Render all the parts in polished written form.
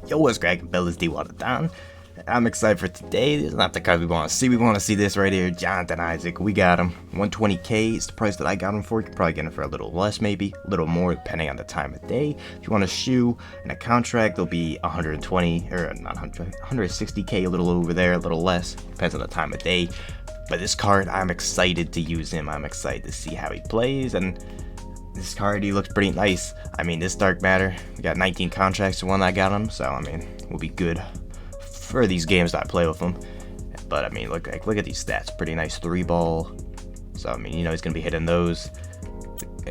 Yo, what's cracking, fellas? Dwallthedon. I'm excited for today. This is not the card we want to see. We want to see this right here, Jonathan Isaac. We got him. 120k is the price that I got him for. You could probably get him for a little less, maybe a little more, depending on the time of day. If you want a shoe and a contract, they'll be 120 or not 100, 160k, a little over there, a little less. Depends on the time of day. But this card, I'm excited to use him. I'm excited to see how he plays, and this card, he looks pretty nice. I mean, this Dark Matter, we got 19 contracts to one that got him, so I mean, we'll be good for these games that I play with him. But I mean, look at these stats. Pretty nice 3-ball. So I mean, you know, he's gonna be hitting those.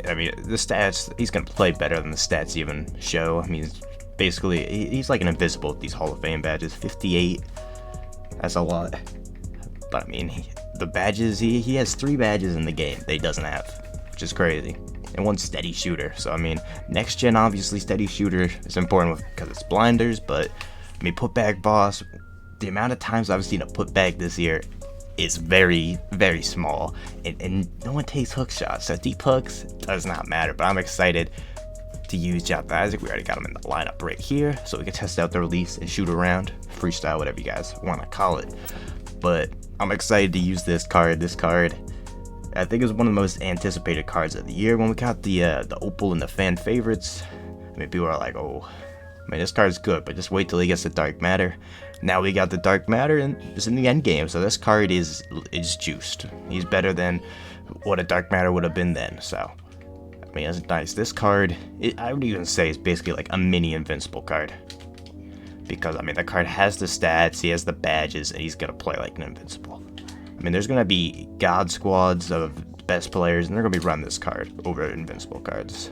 I mean, the stats, he's gonna play better than the stats even show. I mean, basically, he's like an invisible with these Hall of Fame badges. 58. That's a lot. But I mean, the badges, he has 3 badges in the game that he doesn't have, which is crazy. And 1 steady shooter. So I mean, next gen, obviously steady shooter is important because it's blinders, but I mean, putback boss, the amount of times I've seen a putback this year is very, very small, and no one takes hook shots, so deep hooks does not matter. But I'm excited to use Jonathan Isaac. We already got him in the lineup right here, so we can test out the release and shoot around, freestyle, whatever you guys want to call it. But I'm excited to use this card. This card, I think, is one of the most anticipated cards of the year. When we got the Opal and the fan favorites, I mean, people are like, oh, man, this card's good, but just wait till he gets the Dark Matter. Now we got the Dark Matter, and it's in the end game, so this card is juiced. He's better than what a Dark Matter would have been then, so I mean, it's nice. This card, I would even say, is basically like a mini invincible card, because I mean, the card has the stats, he has the badges, and he's gonna play like an invincible. I mean, there's gonna be god squads of best players, and they're gonna be running this card over invincible cards.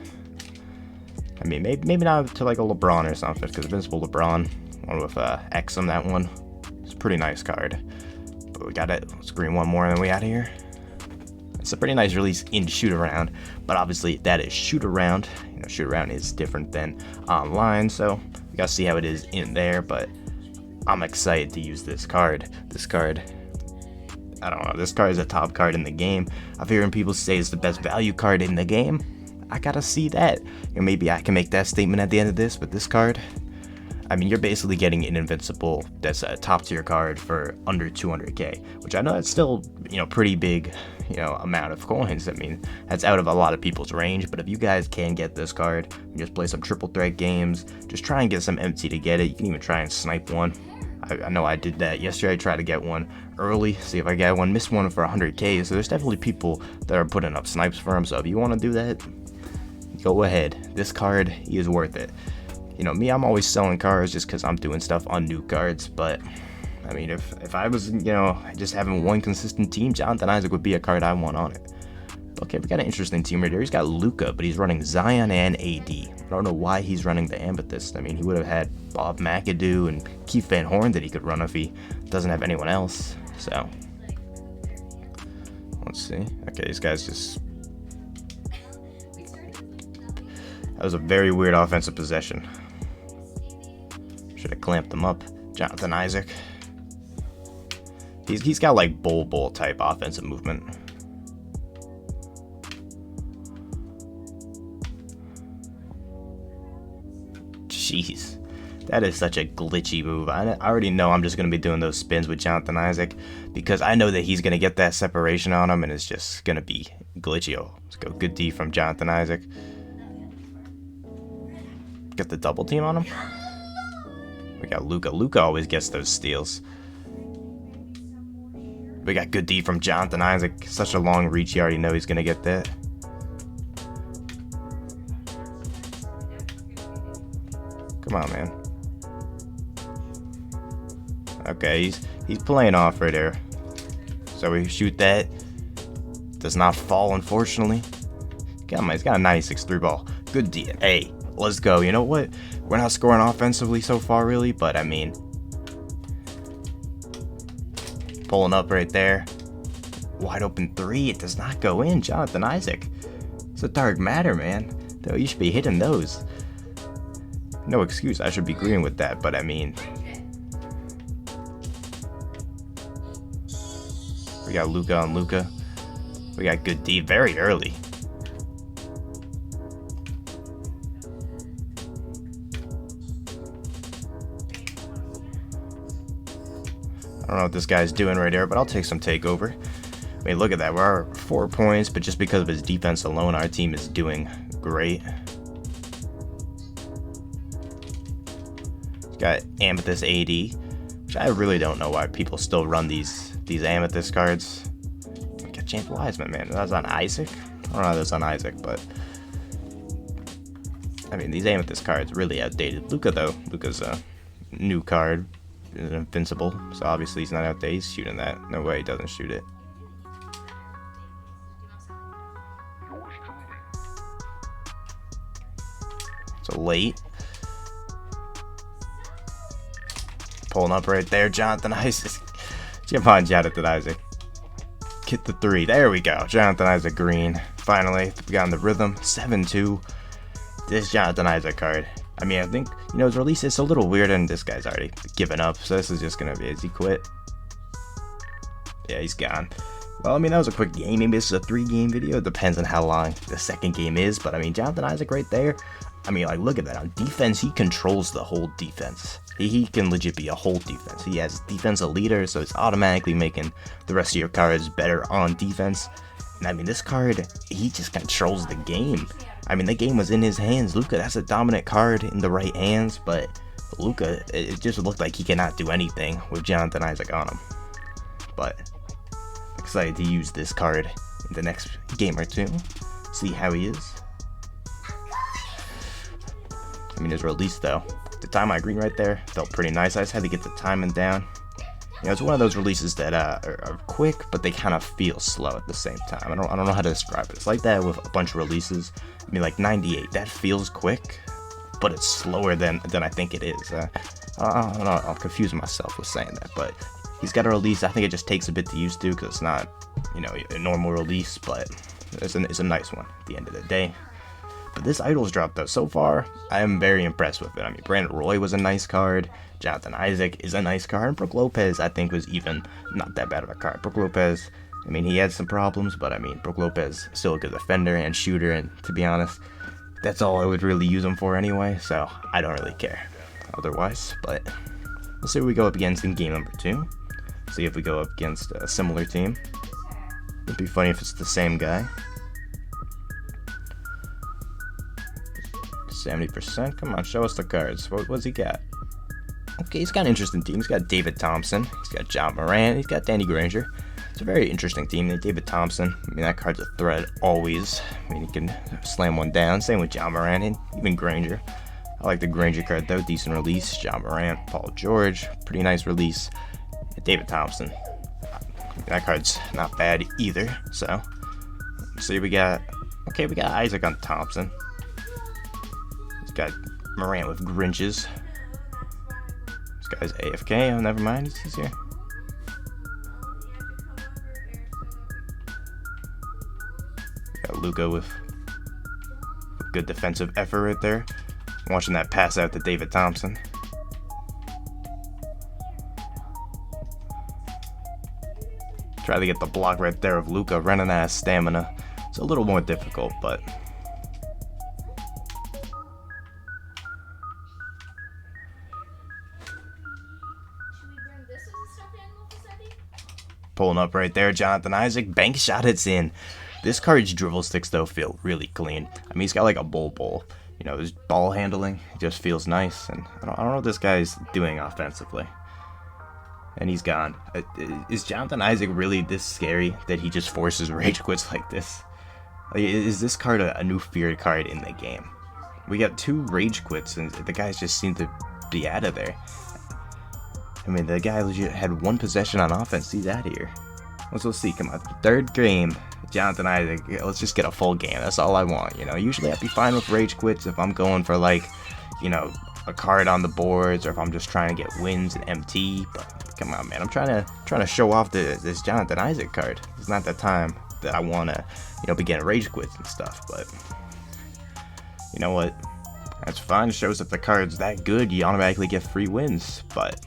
I mean, maybe not to like a LeBron or something, because Invincible LeBron, one with Exum, that one, it's a pretty nice card. But we got it. Let's green one more, and then we out of here. It's a pretty nice release in shoot around, but obviously that is shoot around. You know, shoot around is different than online, so we gotta see how it is in there. But I'm excited to use this card. This card, I don't know. This card is a top card in the game. I've heard people say it's the best value card in the game. I gotta see that. You know, maybe I can make that statement at the end of this, but this card, I mean, you're basically getting an invincible that's a top tier card for under 200k, which I know that's still, you know, pretty big, you know, amount of coins. I mean, that's out of a lot of people's range, but if you guys can get this card, just play some triple threat games, just try and get some empty to get it. You can even try and snipe one. I know I did that yesterday. I tried to get one early, see if I get one, missed one for 100k, so there's definitely people that are putting up snipes for him, so if you want to do that, go ahead. This card, he is worth it. You know, me, I'm always selling cards just because I'm doing stuff on new cards, but I mean, if I was, you know, just having one consistent team, Jonathan Isaac would be a card I want on it. Okay, we got an interesting team right here. He's got Luka, but he's running Zion and AD. I don't know why he's running the Amethyst. I mean, he would have had Bob McAdoo and Keith Van Horn that he could run if he doesn't have anyone else. So, let's see. Okay, these guys just... That was a very weird offensive possession. Should have clamped them up. Jonathan Isaac. He's got like bull type offensive movement. Jeez. That is such a glitchy move. I already know I'm just going to be doing those spins with Jonathan Isaac because I know that he's going to get that separation on him and it's just going to be glitchy. Oh, let's go. Good D from Jonathan Isaac. Get the double team on him. We got Luka. Luka always gets those steals. We got good D from Jonathan Isaac. Such a long reach. You already know he's going to get that. Come on, man. Okay, he's playing off right there. So we shoot that. Does not fall, unfortunately. Come on, he's got a 96 3-ball. Good D. Hey, let's go. You know what? We're not scoring offensively so far, really, but I mean, pulling up right there. Wide open 3. It does not go in. Jonathan Isaac. It's a Dark Matter, man. Though you should be hitting those. No excuse. I should be agreeing with that, but I mean, we got Luka on Luka. We got good D very early. don't know what this guy's doing right here, but I'll take some takeover. I mean, look at that. We're 4 points, but just because of his defense alone, our team is doing great. He's got Amethyst AD, which I really don't know why people still run these Amethyst cards. Got James Wiseman, man. That was on Isaac? I don't know how that's on Isaac, but I mean, these Amethyst cards really outdated. Luka, though. Luka's a new card. Invincible, so obviously he's not outdated. He's shooting that. No way he doesn't shoot it. So late. Pulling up right there, Jonathan Isaac. Jump on, Jonathan Isaac. Get the 3. There we go. Jonathan Isaac green. Finally, we got in the rhythm. 7-2. This Jonathan Isaac card. I mean, I think, you know, his release is a little weird, and this guy's already given up, so this is just going to be, as he quit? Yeah, he's gone. Well, I mean, that was a quick game. Maybe this is a 3-game video. It depends on how long the second game is, but I mean, Jonathan Isaac right there. I mean, like, look at that. On defense, he controls the whole defense. He can legit be a whole defense. He has defensive leader, so it's automatically making the rest of your cards better on defense. And I mean, this card, he just controls the game. I mean, the game was in his hands. Luka, that's a dominant card in the right hands, but Luka, it just looked like he cannot do anything with Jonathan Isaac on him. But excited to use this card in the next game or two. See how he is. I mean, his release, though. The time I green right there felt pretty nice. I just had to get the timing down. You know, it's one of those releases that are quick, but they kind of feel slow at the same time. I don't know how to describe it. It's like that with a bunch of releases. I mean, like 98, that feels quick, but it's slower than I think it is. I don't know, I'll confuse myself with saying that, but he's got a release. I think it just takes a bit to use to because it's not, you know, a normal release, but it's a nice one at the end of the day. But this Idols drop, though, so far, I am very impressed with it. I mean, Brandon Roy was a nice card. Jonathan Isaac is a nice card. And Brook Lopez, I think, was even not that bad of a card. Brook Lopez, I mean, he had some problems, but I mean, Brook Lopez still a good defender and shooter. And to be honest, that's all I would really use him for anyway. So I don't really care otherwise. But we'll see what we go up against in game number 2. See if we go up against a similar team. It'd be funny if it's the same guy. 70%. Come on, show us the cards. What's he got? Okay, he's got an interesting team. He's got David Thompson. He's got John Morant. He's got Danny Granger. It's a very interesting team. David Thompson, I mean, that card's a threat always. I mean, he can slam one down. Same with John Morant and even Granger. I like the Granger card, though. Decent release. John Morant, Paul George. Pretty nice release. And David Thompson. That card's not bad either. So, see, we got Isaac on Thompson. Got Morant with Grinches. This guy's AFK. Oh, never mind. He's here. Got Luka with a good defensive effort right there. Watching that pass out to David Thompson. Try to get the block right there of Luka running out of stamina. It's a little more difficult, but pulling up right there, Jonathan Isaac. Bank shot, it's in. This card's dribble sticks, though, feel really clean. I mean, he's got like a bowl. You know, his ball handling just feels nice. And I don't know what this guy's doing offensively. And he's gone. Is Jonathan Isaac really this scary that he just forces rage quits like this? Like, is this card a new feared card in the game? We got 2 rage quits, and the guys just seem to be out of there. I mean, the guy legit had 1 possession on offense. He's out of here. Let's see. Come on. 3rd game. Jonathan Isaac. Let's just get a full game. That's all I want. You know, usually I'd be fine with rage quits if I'm going for, like, you know, a card on the boards, or if I'm just trying to get wins and MT. But come on, man. I'm trying to show off this Jonathan Isaac card. It's not the time that I want to, you know, be getting rage quits and stuff. But you know what? That's fine. It shows that the card's that good. You automatically get free wins. But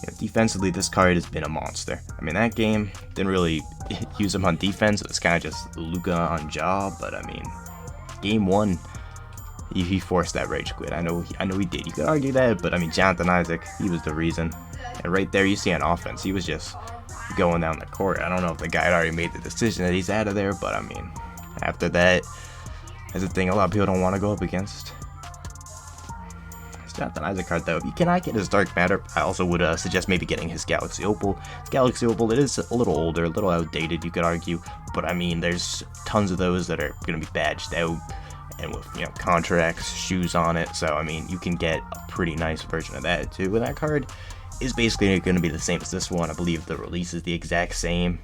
yeah, defensively, this card has been a monster. I mean, that game didn't really use him on defense. It was kind of just Luka on job. But I mean, game 1, He forced that rage quit. I know he did. You could argue that, but I mean, Jonathan Isaac, he was the reason. And right there, you see on offense, he was just going down the court. I don't know if the guy had already made the decision that he's out of there, but I mean, after that, that's the thing a lot of people don't want to go up against. It's Jonathan Isaac card though. If you cannot get his Dark Matter, I also would suggest maybe getting his Galaxy Opal. His Galaxy Opal, it is a little older, a little outdated, you could argue, but I mean, there's tons of those that are going to be badged out and with, you know, contracts, shoes on it. So I mean, you can get a pretty nice version of that too. And that card is basically going to be the same as this one. I believe the release is the exact same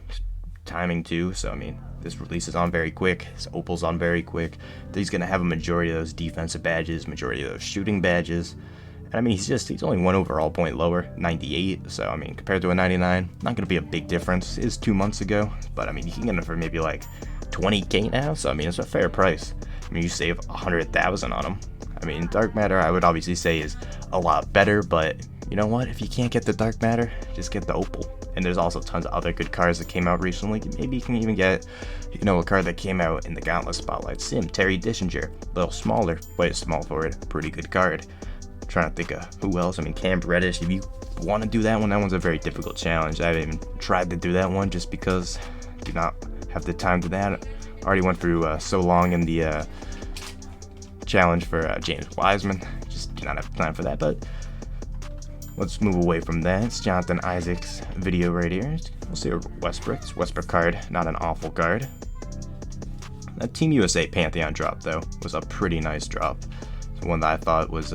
timing too. So I mean, this release is on very quick. His Opal's on very quick. He's going to have a majority of those defensive badges, majority of those shooting badges. And I mean, he's only one overall point lower, 98. So I mean, compared to a 99, not going to be a big difference. It is 2 months ago, but I mean, you can get it for maybe like 20k now. So I mean, it's a fair price. I mean, you save 100,000 on them. I mean, Dark Matter, I would obviously say is a lot better, but you know what? If you can't get the Dark Matter, just get the Opal. And there's also tons of other good cards that came out recently. Maybe you can even get, you know, a card that came out in the Gauntlet Spotlight Sim, Terry Dishinger. A little smaller, way small for it. Pretty good card. I'm trying to think of who else. I mean, Cam Reddish, if you want to do that one's a very difficult challenge. I haven't even tried to do that one just because I do not have the time to that. I already went through so long in the challenge for James Wiseman. Just do not have time for that, but let's move away from that. It's Jonathan Isaac's video right here. We'll see a Westbrook. It's Westbrook card, not an awful card. That Team USA Pantheon drop, though, was a pretty nice drop. It's one that I thought was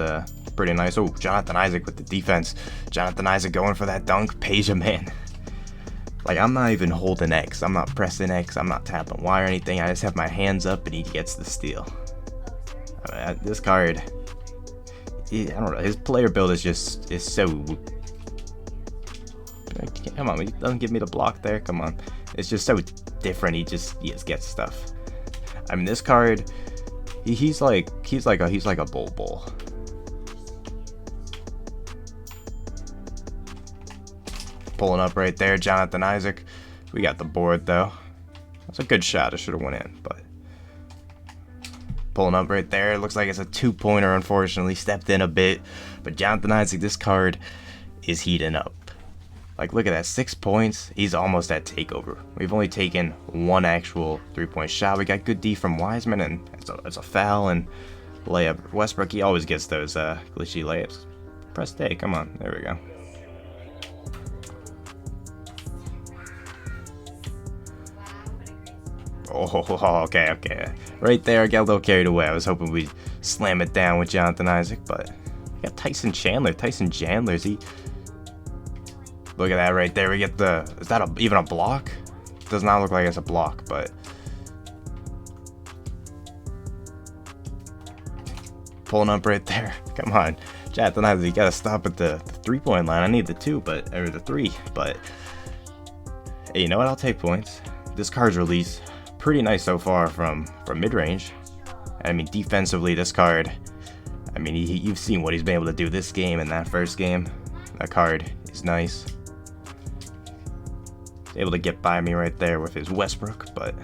pretty nice. Oh, Jonathan Isaac with the defense. Jonathan Isaac going for that dunk. Peja, man. Like, I'm not even holding X. I'm not pressing X. I'm not tapping Y or anything. I just have my hands up and he gets the steal. I mean, this card, I don't know. His player build is so. Come on, he doesn't give me the block there. Come on, it's just so different. He just gets stuff. I mean, this card, he's like a bull. Pulling up right there, Jonathan Isaac. We got the board though. That's a good shot. It should have went in, but pulling up right there. It looks like it's a 2-pointer. Unfortunately, stepped in a bit, but Jonathan Isaac, this card is heating up. Like, look at that, 6 points. He's almost at takeover. We've only taken one actual 3-point shot. We got good D from Wiseman, and it's a foul and layup. Westbrook, he always gets those glitchy layups. Press A. Come on, there we go. Oh, okay. Right there, I got a little carried away. I was hoping we'd slam it down with Jonathan Isaac, but we got Tyson Chandler. Is he? Look at that right there. We get the. Is that even a block? Does not look like it's a block, but pulling up right there. Come on, Jonathan Isaac. You gotta stop at the 3-point line. I need the 2, or the 3, but hey, you know what? I'll take points. This card's release pretty nice so far from mid-range. I mean, defensively, this card, I mean, you've seen what he's been able to do this game and that first game. That card is nice. Able to get by me right there with his Westbrook, but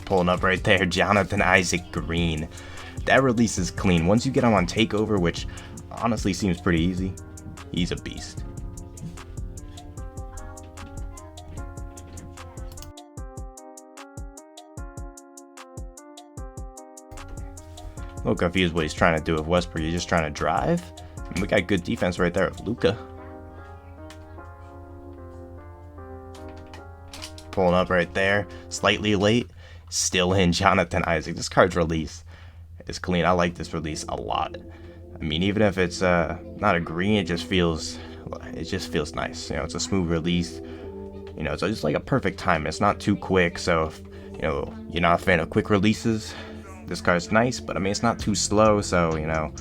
pulling up right there, Jonathan Isaac Green. That release is clean. Once you get him on takeover, which honestly seems pretty easy, he's a beast. A little confused what he's trying to do with Westbrook. He's just trying to drive. I mean, we got good defense right there with Luka. Pulling up right there. Slightly late. Still in Jonathan Isaac. This card's release is clean. I like this release a lot. I mean, even if it's not a green, it just feels nice. You know, it's a smooth release. You know, it's just like a perfect time. It's not too quick, so if, you know, you're not a fan of quick releases, this card's nice, but I mean, it's not too slow, so, you know,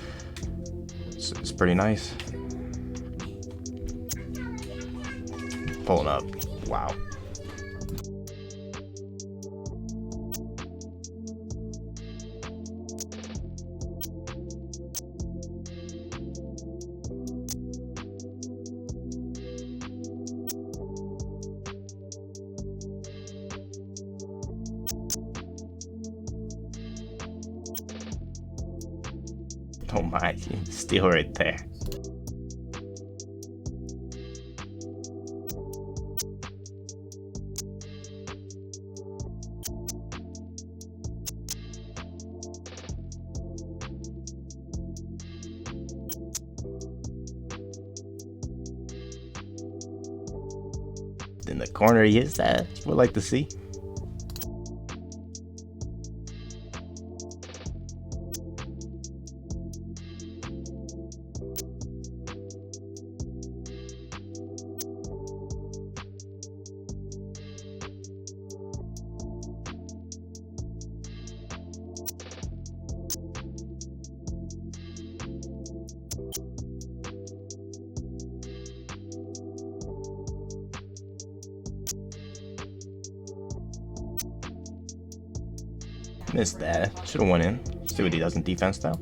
it's pretty nice. Pulling up. Wow. Don't mind. Steal right there. In the corner he is. That's what I like to see. Missed that. Should have went in. See what he does in defense though.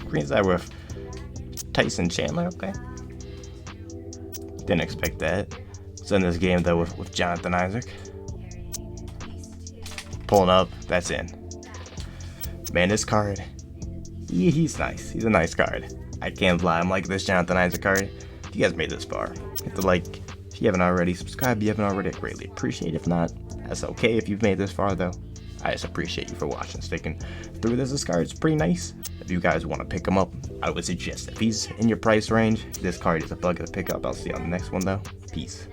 Greenside with Tyson Chandler, okay. Didn't expect that. So in this game though with Jonathan Isaac. Pulling up, that's in. Man, this card, he's nice. He's a nice card. I can't lie, I'm like this Jonathan Isaac card. If you guys made this far, hit the like. If you haven't already, subscribe if you haven't already. I greatly appreciate it. If not, that's okay. If you've made this far though, I just appreciate you for watching, sticking through this card. It's pretty nice. If you guys want to pick him up, I would suggest if he's in your price range, this card is a bug to pick up. I'll see you on the next one though. Peace.